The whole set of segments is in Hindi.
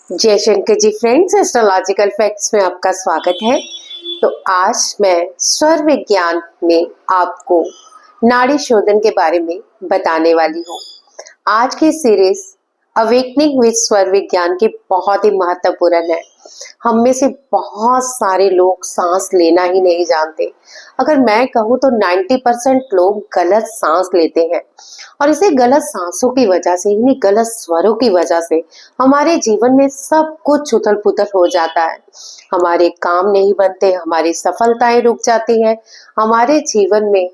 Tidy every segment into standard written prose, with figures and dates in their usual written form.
जय Shankar ji friends, astrological facts में आपका स्वागत है। तो आज मैं स्वर विज्ञान में आपको नाड़ी शोधन के बारे में बताने वाली हूँ। आज की सीरीज अवेकनिंग विद स्वर विज्ञान की बहुत ही महत्वपूर्ण है। हम में से बहुत सारे लोग सांस लेना ही नहीं जानते। अगर मैं कहूँ तो 90% लोग गलत सांस लेते हैं और इसे गलत सांसों की वजह से, इन्हीं गलत स्वरों की वजह से हमारे जीवन में सब कुछ उथल पुथल हो जाता है। हमारे काम नहीं बनते, हमारी सफलताएं रुक जाती हैं, हमारे जीवन में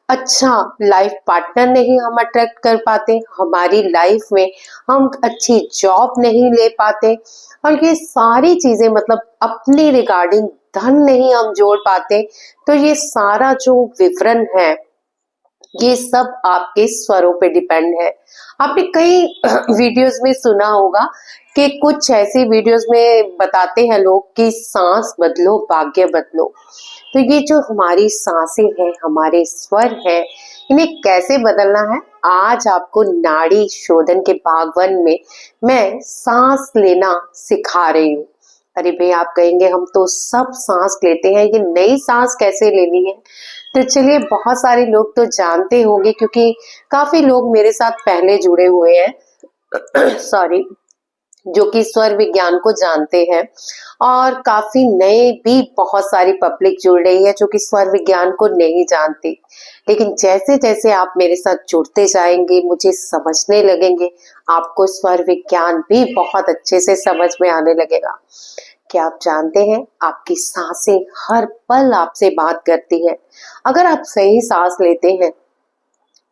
अच्छा लाइफ पार्टनर नहीं हम अट्रैक्ट कर पाते, हमारी लाइफ में हम अच्छी जॉब नहीं ले पाते और ये सारी चीजें मतलब अपने रिगार्डिंग धन नहीं हम जोड़ पाते। तो ये सारा जो विवरण है ये सब आपके स्वरों पे डिपेंड है। आपने कई वीडियोस में सुना होगा कि कुछ ऐसी वीडियोस में बताते हैं लोग कि सांस बदलो भाग्य बदलो। तो ये जो हमारी सांसें हैं, हमारे स्वर हैं, इन्हें कैसे बदलना है आज आपको नाड़ी शोधन के भाग 1 में मैं सांस लेना सिखा रही हूँ। अरे भाई, आप कहेंगे हम तो सब सांस लेते हैं, ये नई सांस कैसे लेनी है? तो चलिए, बहुत सारे लोग तो जानते होंगे क्योंकि काफी लोग मेरे साथ पहले जुड़े हुए हैं सॉरी, जो कि स्वर विज्ञान को जानते हैं और काफी नए भी बहुत सारी पब्लिक जुड़ रही है जो कि स्वर विज्ञान को नहीं जानती। लेकिन जैसे जैसे आप मेरे साथ जुड़ते जाएंगे, मुझे समझने लगेंगे, आपको स्वर विज्ञान भी बहुत अच्छे से समझ में आने लगेगा। क्या आप जानते हैं आपकी सांसें हर पल आपसे बात करती हैं। अगर आप सही सांस लेते हैं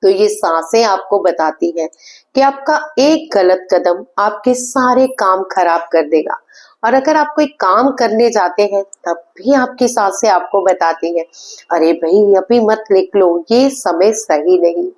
तो ये सांसें आपको बताती हैं कि आपका एक गलत कदम आपके सारे काम खराब कर देगा। और अगर आप कोई काम करने जाते हैं तब भी आपकी सांसें आपको बताती हैं, अरे भाई अभी मत लिख लो, ये समय सही नहीं।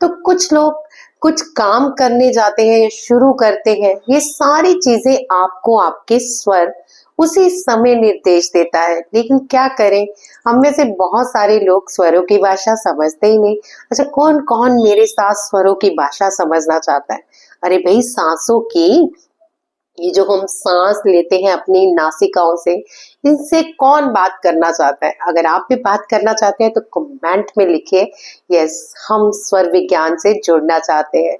तो कुछ लोग कुछ काम करने जाते हैं या शुरू करते हैं, ये सारी चीजें आपको आपके स्वर उसी समय निर्देश देता है। लेकिन क्या करें, हम में से बहुत सारे लोग स्वरों की भाषा समझते ही नहीं। अच्छा, कौन कौन मेरे साथ स्वरों की भाषा समझना चाहता है? अरे भाई, सांसों की, ये जो हम सांस लेते हैं अपनी नासिकाओं से, इनसे कौन बात करना चाहता है? अगर आप भी बात करना चाहते हैं तो कमेंट में लिखिए, यस हम स्वर विज्ञान से जुड़ना चाहते हैं।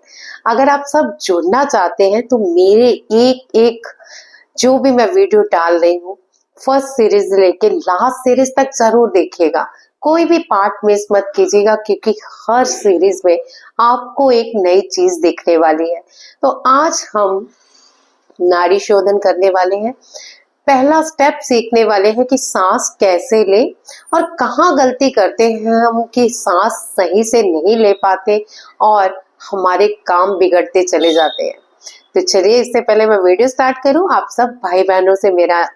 अगर आप सब जुड़ना चाहते हैं तो मेरे एक एक जो भी मैं वीडियो डाल रही हूँ, फर्स्ट सीरीज लेके लास्ट सीरीज तक जरूर देखिएगा। कोई भी पार्ट मिस मत कीजिएगा क्योंकि हर सीरीज में आपको एक नई चीज दिखने वाली है। तो आज हम नाड़ी शोधन करने वाले हैं। पहला स्टेप सीखने वाले हैं कि सांस कैसे ले और कहाँ गलती करते हैं हम कि सांस सही से नहीं ले पाते और हमारे काम बिगड़ते चले जाते हैं। तो चलिए, इससे पहले मैं वीडियो स्टार्ट करूं, आप सब भाई बहनों से मेरा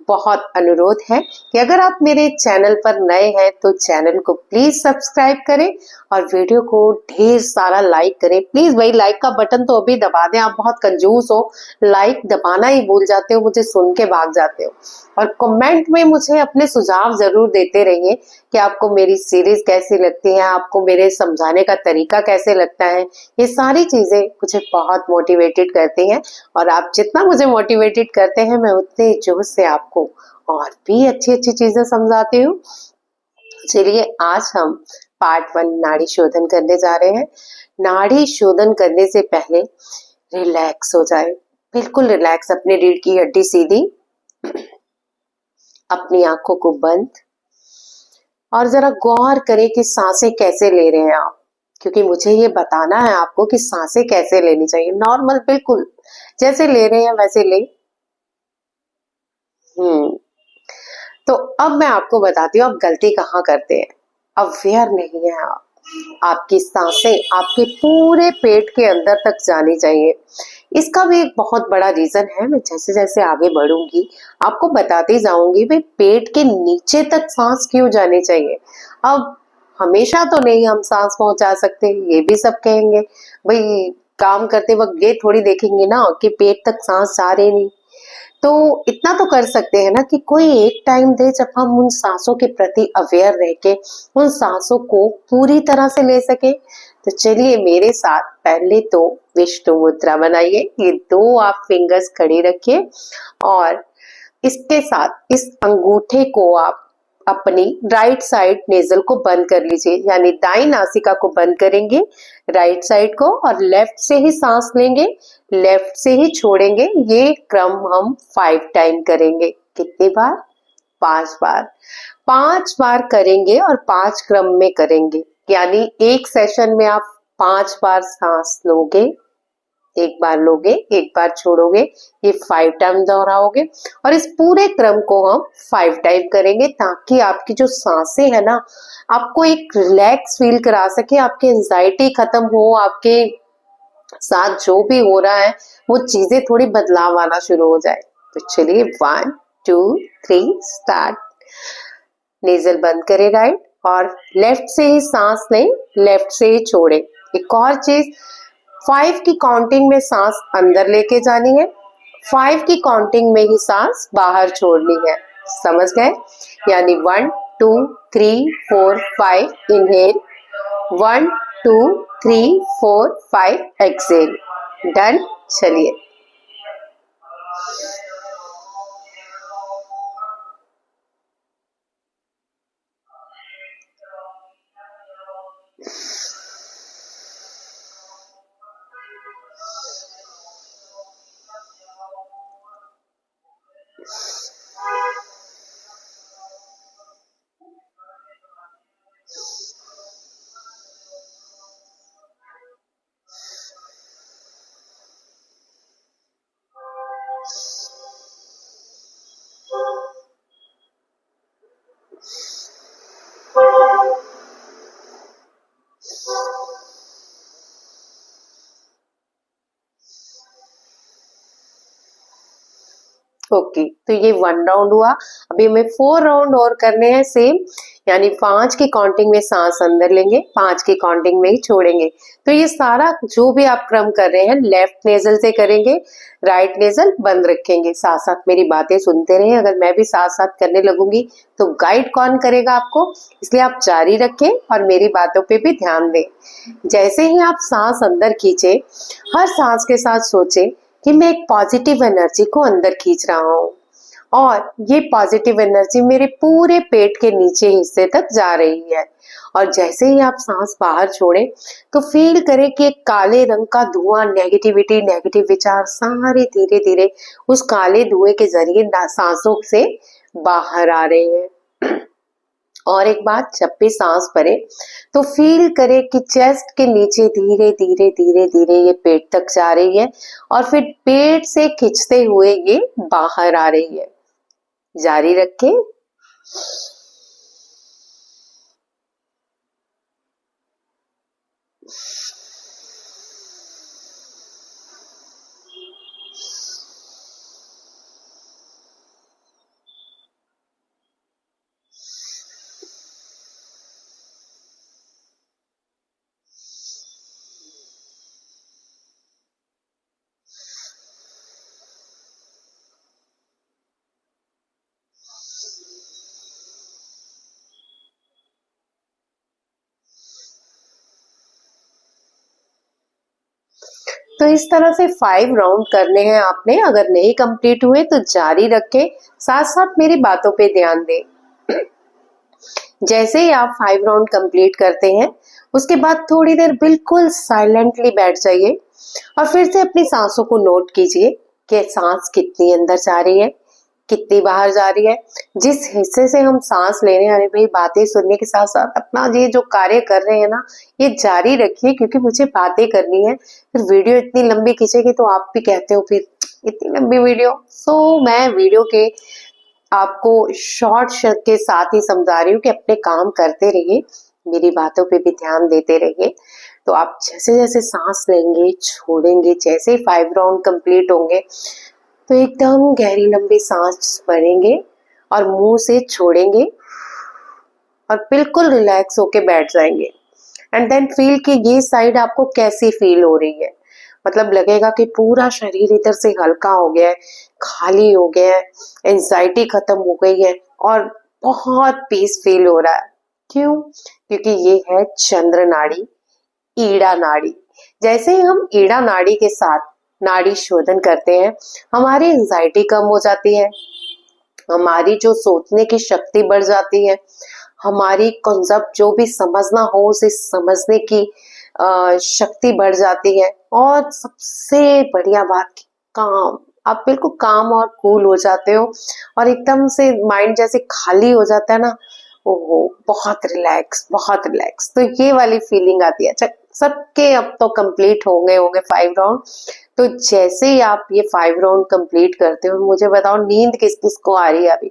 बहुत अनुरोध है कि अगर आप मेरे चैनल पर नए हैं तो चैनल को प्लीज सब्सक्राइब करें और वीडियो को ढेर सारा लाइक करें। प्लीज भाई, लाइक का बटन तो अभी दबा दें। आप बहुत कंजूस हो, लाइक दबाना ही भूल जाते हो, मुझे सुन के भाग जाते हो। और कमेंट में मुझे अपने सुझाव जरूर देते रहिए कि आपको मेरी सीरीज कैसी लगती है, आपको मेरे समझाने का तरीका कैसे लगता है। ये सारी चीजें मुझे बहुत मोटिवेटेड करती हैं और आप जितना मुझे मोटिवेटेड करते हैं मैं उतने जोश से आपको और भी अच्छी अच्छी चीजें समझाती हूँ। चलिए, आज हम पार्ट 1 नाड़ी शोधन करने जा रहे हैं। नाड़ी शोधन करने से पहले रिलैक्स हो जाए, बिल्कुल रिलैक्स, अपने रीढ़ की हड्डी सीधी, अपनी आंखों को बंद और जरा गौर करें कि सांसें कैसे ले रहे हैं आप, क्योंकि मुझे ये बताना है आपको कि सांसें कैसे लेनी चाहिए। नॉर्मल, बिल्कुल जैसे ले रहे हैं वैसे ले। तो अब मैं आपको बताती हूँ आप गलती कहाँ करते हैं। अवेयर नहीं है आप। आपकी सांसें आपके पूरे पेट के अंदर तक जानी चाहिए। इसका भी एक बहुत बड़ा रीजन है, मैं जैसे जैसे आगे बढ़ूंगी आपको बताती जाऊंगी भाई पेट के नीचे तक सांस क्यों जानी चाहिए। अब हमेशा तो नहीं हम सांस पहुंचा सकते, ये भी सब कहेंगे। भाई काम करते वक्त ये थोड़ी देखेंगे ना कि पेट तक सांस जा रही नहीं। तो इतना तो कर सकते हैं ना कि कोई एक टाइम दे जब हम उन सांसों के प्रति अवेयर रह के उन सांसों को पूरी तरह से ले सके। तो चलिए मेरे साथ पहले तो विष्णु मुद्रा बनाइए। ये दो आप फिंगर्स खड़ी रखिए और इसके साथ इस अंगूठे को आप अपनी राइट साइड नेजल को बंद कर लीजिए, यानी दाई नासिका को बंद करेंगे राइट साइड को, और लेफ्ट से ही सांस लेंगे, लेफ्ट से ही छोड़ेंगे। ये क्रम हम 5 टाइम करेंगे। कितनी बार? 5 बार। 5 बार करेंगे और 5 क्रम में करेंगे, यानी एक सेशन में आप 5 बार सांस लोगे, एक बार लोगे, एक बार छोड़ोगे, ये 5 टाइम दोहराओगे और इस पूरे क्रम को हम 5 टाइम करेंगे, ताकि आपकी जो सांसें है ना, आपको एक रिलैक्स फील करा सके, आपकी एंजाइटी खत्म हो, आपके साथ जो भी हो रहा है वो चीजें थोड़ी बदलाव आना शुरू हो जाए। तो चलिए 1 2 3 स्टार्ट। नेजल बंद करें राइट, और लेफ्ट से ही सांस लें, लेफ्ट से ही छोड़ें। एक और चीज, 5 की काउंटिंग में सांस अंदर लेके जानी है, 5 की काउंटिंग में ही सांस बाहर छोड़नी है। समझ गए? यानी 1 2 3 4 5 इनहेल, 1 2 3 4 5 एक्सेल। डन। चलिए ओके, तो ये 1 राउंड हुआ। अभी हमें 4 राउंड और करने हैं सेम, यानी 5 की काउंटिंग में सांस अंदर लेंगे, 5 की काउंटिंग में ही छोड़ेंगे। तो ये सारा जो भी आप क्रम कर रहे हैं लेफ्ट नेजल से करेंगे, राइट नेजल बंद रखेंगे। साथ साथ मेरी बातें सुनते रहे, अगर मैं भी साथ साथ करने लगूंगी तो गाइड कौन करेगा आपको, इसलिए आप जारी रखें और मेरी बातों पे भी ध्यान दें। जैसे ही आप सांस अंदर खींचे, हर सांस के साथ सोचे कि मैं एक पॉजिटिव एनर्जी को अंदर खींच रहा हूँ और ये पॉजिटिव एनर्जी मेरे पूरे पेट के नीचे हिस्से तक जा रही है। और जैसे ही आप सांस बाहर छोड़ें तो फील करें कि एक काले रंग का धुआं, नेगेटिविटी, नेगेटिव विचार सारे धीरे धीरे उस काले धुएं के जरिए सांसों से बाहर आ रहे हैं। और एक बात, जब भी सांस भरे तो फील करे कि चेस्ट के नीचे धीरे धीरे धीरे धीरे ये पेट तक जा रही है और फिर पेट से खींचते हुए ये बाहर आ रही है। जारी रखें। तो इस तरह से 5 राउंड करने हैं आपने। अगर नहीं कंप्लीट हुए तो जारी रखें, साथ साथ मेरी बातों पे ध्यान दें। जैसे ही आप 5 राउंड कंप्लीट करते हैं उसके बाद थोड़ी देर बिल्कुल साइलेंटली बैठ जाइए और फिर से अपनी सांसों को नोट कीजिए कि सांस कितनी अंदर जा रही है, कितनी बाहर जा रही है। जिस हिस्से से हम सांस ले रहे हैं, अरे भाई बातें सुनने के साथ साथ अपना ये जो कार्य कर रहे हैं ना, ये जारी रखिए, क्योंकि मुझे बातें करनी है। फिर वीडियो इतनी लंबी खींचेगी तो आप भी कहते हो फिर इतनी लंबी वीडियो। मैं वीडियो के आपको शॉर्ट के साथ ही समझा रही हूँ कि अपने काम करते रहिए, मेरी बातों पे भी ध्यान देते रहिए। तो आप जैसे जैसे सांस लेंगे, छोड़ेंगे, जैसे ही 5 राउंड कंप्लीट होंगे तो एकदम गहरी लंबी सांस भरेंगे और मुंह से छोड़ेंगे और बिल्कुल रिलैक्स होके बैठ जाएंगे। एंड देन फील कि ये साइड आपको कैसी फील हो रही है। मतलब लगेगा कि पूरा शरीर इधर से हल्का हो गया है, खाली हो गया है, एंजाइटी खत्म हो गई है और बहुत पीस फील हो रहा है। क्यों? क्योंकि ये है चंद्र नाड़ी, ईड़ा नाड़ी। जैसे ही हम ईड़ा नाड़ी के साथ नाड़ी शोधन करते हैं, हमारी एंजाइटी कम हो जाती है, हमारी जो सोचने की शक्ति बढ़ जाती है, हमारी कॉन्सेप्ट जो भी समझना हो उसे समझने की शक्ति बढ़ जाती है। और सबसे बढ़िया बात, काम, आप बिल्कुल काम और कूल हो जाते हो और एकदम से माइंड जैसे खाली हो जाता है ना, ओहो बहुत रिलैक्स, बहुत रिलैक्स। तो ये वाली फीलिंग आती है। अच्छा, सबके अब तो कंप्लीट होंगे होंगे 5 राउंड। तो जैसे ही आप ये 5 राउंड कंप्लीट करते हो, मुझे बताओ नींद किस किस को आ रही है अभी?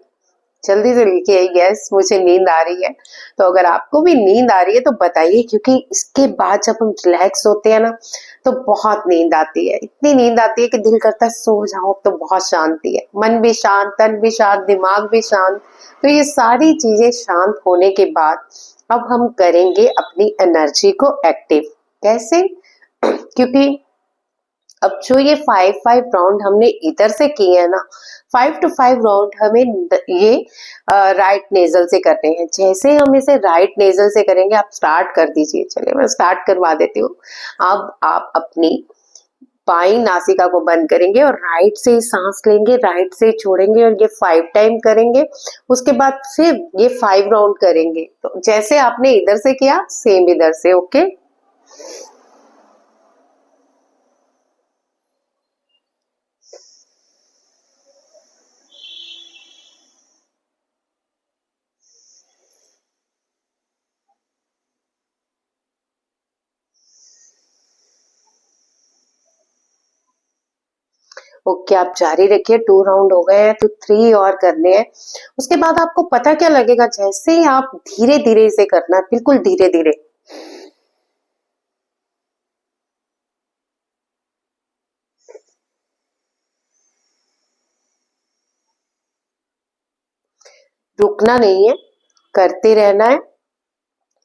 जल्दी से लिखिए यस मुझे नींद आ रही है। तो अगर आपको भी नींद आ रही है तो बताइए, क्योंकि इसके बाद जब हम रिलैक्स होते हैं ना तो बहुत नींद आती है, इतनी नींद आती है कि दिल करता है सो जाओ। अब तो बहुत शांति है, मन भी शांत, तन भी शांत, दिमाग भी शांत। तो ये सारी चीजें शांत होने के बाद अब हम करेंगे अपनी एनर्जी को एक्टिव। कैसे? क्योंकि अब जो ये 5 5 राउंड हमने इधर से किए हैं ना, 5 to 5 राउंड हमें ये राइट नेजल से करने हैं। जैसे हम इसे राइट नेजल से करेंगे, आप स्टार्ट कर दीजिए। चलिए मैं स्टार्ट करवा देती हूँ। अब आप अपनी बाई नासिका को बंद करेंगे और राइट से सांस लेंगे, राइट से छोड़ेंगे और ये 5 टाइम करेंगे। उसके बाद फिर ये 5 राउंड करेंगे। तो जैसे आपने इधर से किया सेम इधर से। ओके, ओके, आप जारी रखिए। 2 राउंड हो गए हैं तो 3 और करने हैं। उसके बाद आपको पता क्या लगेगा, जैसे ही आप धीरे धीरे इसे करना है, बिल्कुल धीरे धीरे। रुकना नहीं है, करते रहना है।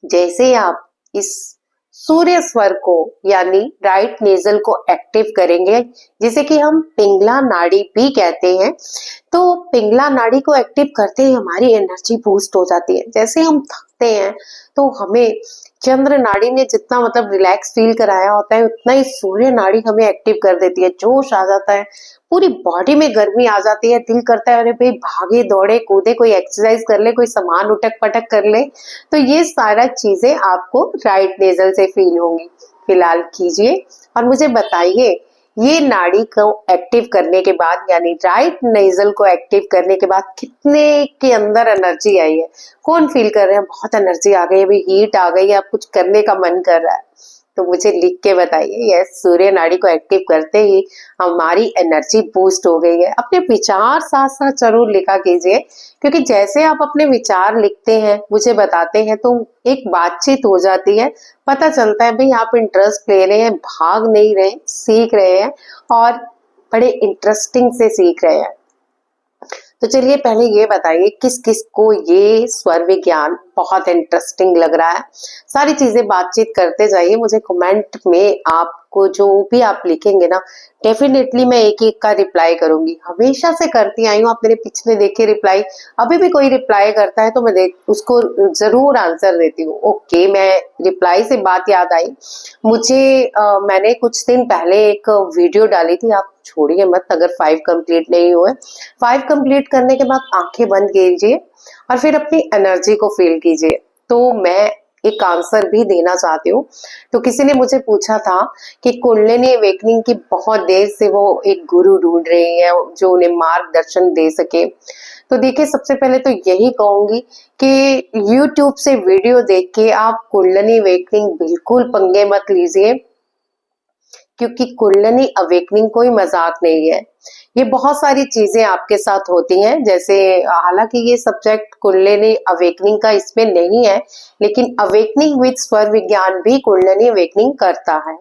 जैसे आप इस सूर्य स्वर को यानी राइट नेजल को एक्टिव करेंगे, जिसे कि हम पिंगला नाड़ी भी कहते हैं, तो पिंगला नाड़ी को एक्टिव करते ही हमारी एनर्जी बूस्ट हो जाती है। जैसे हम थकते हैं तो हमें चंद्र नाड़ी ने जितना मतलब रिलैक्स फील कराया होता है, उतना ही सूर्य नाड़ी हमें एक्टिव कर देती है। जोश आ जाता है, पूरी बॉडी में गर्मी आ जाती है, दिल करता है अरे भाई भागे दौड़े कूदे, कोई एक्सरसाइज कर ले, कोई सामान उठक पटक कर ले। तो ये सारा चीजें आपको राइट नेजल से फील होंगी। फिलहाल कीजिए और मुझे बताइए, ये नाड़ी को एक्टिव करने के बाद यानी राइट नेजल को एक्टिव करने के बाद कितने के अंदर एनर्जी आई है? कौन फील कर रहे हैं बहुत एनर्जी आ गई है, अभी हीट आ गई है, अब कुछ करने का मन कर रहा है? तो मुझे लिख के बताइए यस, सूर्य नाड़ी को एक्टिव करते ही हमारी एनर्जी बूस्ट हो गई है। अपने विचार साथ साथ जरूर लिखा कीजिए, क्योंकि जैसे आप अपने विचार लिखते हैं, मुझे बताते हैं, तो एक बातचीत हो जाती है। पता चलता है भाई आप इंटरेस्ट ले रहे हैं, भाग नहीं रहे, सीख रहे हैं और बड़े इंटरेस्टिंग से सीख रहे हैं। तो चलिए पहले ये बताइए किस किस को ये स्वर विज्ञान बहुत इंटरेस्टिंग लग रहा है? सारी चीजें बातचीत करते जाइए। मुझे कमेंट में आपको जो भी आप लिखेंगे ना, डेफिनेटली मैं एक एक का रिप्लाई करूंगी। हमेशा से करती आई हूँ, आप मेरे पिछले देखिए रिप्लाई। अभी भी कोई रिप्लाई करता है तो मैं उसको जरूर आंसर देती हूँ। ओके, मैं रिप्लाई से बात याद आई मुझे, मैंने कुछ दिन पहले एक वीडियो डाली थी, आप छोड़िए मत अगर 5 कंप्लीट नहीं हुए। 5 कंप्लीट करने के बाद आंखें बंद कीजिए और फिर अपनी एनर्जी को फील कीजिए। तो मैं एक आंसर भी देना चाहती हूँ। तो किसी ने मुझे पूछा था कि कुंडलिनी अवेकनिंग की बहुत देर से वो एक गुरु ढूंढ रही है जो उन्हें मार्गदर्शन दे सके। तो देखिए, सबसे पहले तो यही कहूंगी कि YouTube से वीडियो देख के आप कुंडलिनी अवेकनिंग बिल्कुल पंगे मत लीजिए, क्योंकि कुंडलिनी अवेकनिंग कोई मजाक नहीं है। ये बहुत सारी चीजें आपके साथ होती हैं, जैसे हालांकि ये सब्जेक्ट कुंडलिनी अवेकनिंग का इसमें नहीं है, लेकिन अवेकनिंग विद स्वर विज्ञान भी कुंडलिनी अवेकनिंग करता है।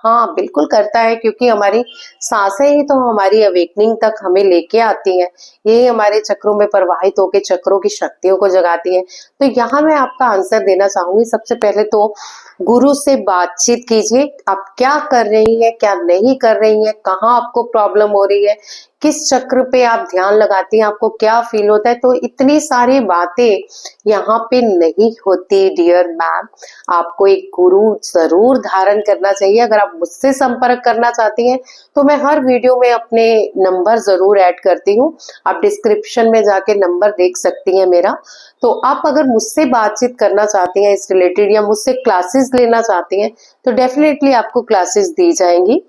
हाँ, बिल्कुल करता है, क्योंकि हमारी सांसें ही तो हमारी अवेकनिंग तक हमें लेके आती हैं। यही हमारे चक्रों में प्रवाहित होकर चक्रों की शक्तियों को जगाती है। तो यहाँ मैं आपका आंसर देना चाहूंगी। सबसे पहले तो गुरु से बातचीत कीजिए। आप क्या कर रही हैं, क्या नहीं कर रही हैं, कहाँ आपको प्रॉब्लम हो रही है, किस चक्र पे आप ध्यान लगाती हैं, आपको क्या फील होता है। तो इतनी सारी बातें यहाँ पे नहीं होती डियर मैम। आपको एक गुरु जरूर धारण करना चाहिए। अगर आप मुझसे संपर्क करना चाहती हैं तो मैं हर वीडियो में अपने नंबर जरूर ऐड करती हूँ। आप डिस्क्रिप्शन में जाके नंबर देख सकती हैं मेरा। तो आप अगर मुझसे बातचीत करना चाहती हैं इस रिलेटेड, या मुझसे क्लासेस लेना चाहती हैं, तो डेफिनेटली आपको क्लासेस दी जाएंगी।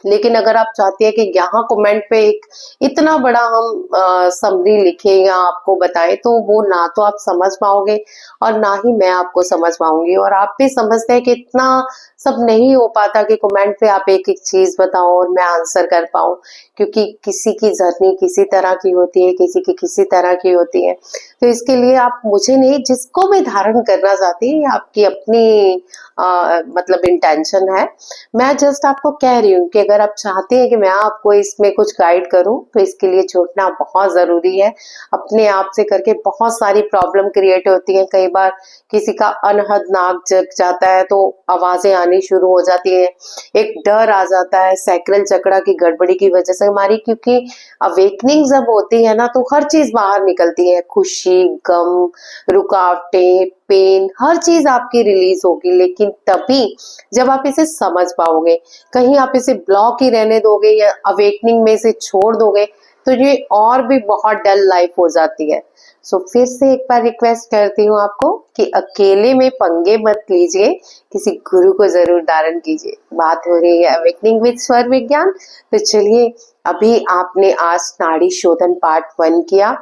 लेकिन अगर आप चाहती है कि यहाँ कमेंट पे एक इतना बड़ा हम समरी लिखे या आपको बताएं, तो वो ना तो आप समझ पाओगे और ना ही मैं आपको समझ पाऊंगी। और आप भी समझते हैं कि इतना सब नहीं हो पाता कि कमेंट पे आप एक एक चीज बताओ और मैं आंसर कर पाऊं, क्योंकि किसी की जर्नी किसी तरह की होती है, किसी की किसी तरह की होती है। तो इसके लिए आप मुझे नहीं, जिसको भी धारण करना चाहती है, आपकी अपनी मतलब इंटेंशन है। मैं जस्ट आपको कह रही हूँ कि अगर आप चाहते हैं कि मैं आपको इसमें कुछ गाइड करूं, तो इसके लिए जुड़ना बहुत जरूरी है। अपने आप से करके बहुत सारी प्रॉब्लम क्रिएट होती है। कई बार किसी का अनहद नाक जग जाता है तो आवाजें आनी शुरू हो जाती है, एक डर आ जाता है सैक्रल चक्र की गड़बड़ी की वजह से हमारी, क्योंकि अवेकनिंग जब होती है ना तो हर चीज बाहर निकलती है। खुशी, गम, रुकावटें, पेन, हर चीज आपकी रिलीज होगी। लेकिन तभी जब आप इसे समझ पाओगे। कहीं आप इसे ब्लॉक ही रहने दोगे या अवेकनिंग में से छोड़ दोगे, तो ये और भी बहुत डल लाइफ हो जाती है। सो फिर से एक बार रिक्वेस्ट करती हूँ आपको कि अकेले में पंगे मत लीजिए, किसी गुरु को जरूर धारण कीजिए। बात हो रही है अवेकनिंग विद स्वर विज्ञान। तो चलिए, अभी आपने आज नाड़ी शोधन पार्ट 1 किया।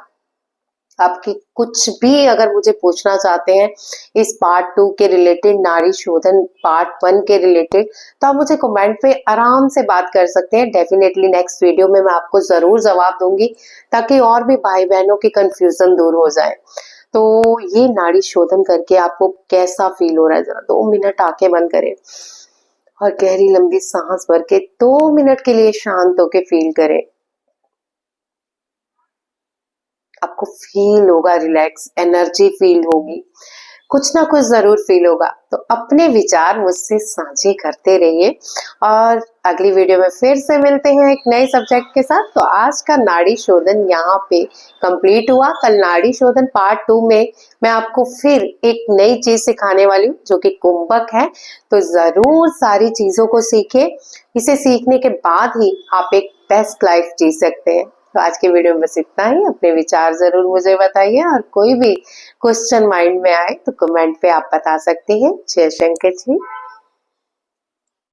आपकी कुछ भी अगर मुझे पूछना चाहते हैं इस पार्ट 2 के रिलेटेड, नाड़ी शोधन पार्ट 1 के रिलेटेड, तो आप मुझे कमेंट पे आराम से बात कर सकते हैं। डेफिनेटली नेक्स्ट वीडियो में मैं आपको जरूर जवाब दूंगी, ताकि और भी भाई बहनों की कंफ्यूजन दूर हो जाए। तो ये नाड़ी शोधन करके आपको कैसा फील हो रहा है, जरा 2 मिनट आंखें बंद करें और गहरी लंबी सांस भर के 2 मिनट के लिए शांत होके फील करें। आपको फील होगा रिलैक्स, एनर्जी फील होगी, कुछ ना कुछ जरूर फील होगा। तो अपने विचार मुझसे साझे करते रहिए और अगली वीडियो में फिर से मिलते हैं एक नए सब्जेक्ट के साथ। तो आज का नाड़ी शोधन यहाँ पे कंप्लीट हुआ। कल नाड़ी शोधन पार्ट 2 में मैं आपको फिर एक नई चीज सिखाने वाली हूँ, जो कि कुंभक है। तो जरूर सारी चीजों को सीखिए। इसे सीखने के बाद ही आप एक बेस्ट लाइफ जी सकते हैं। तो आज के वीडियो में बस इतना ही। अपने विचार जरूर मुझे बताइए और कोई भी क्वेश्चन माइंड में आए तो कमेंट पे आप बता सकती हैं। जय शंकर जी।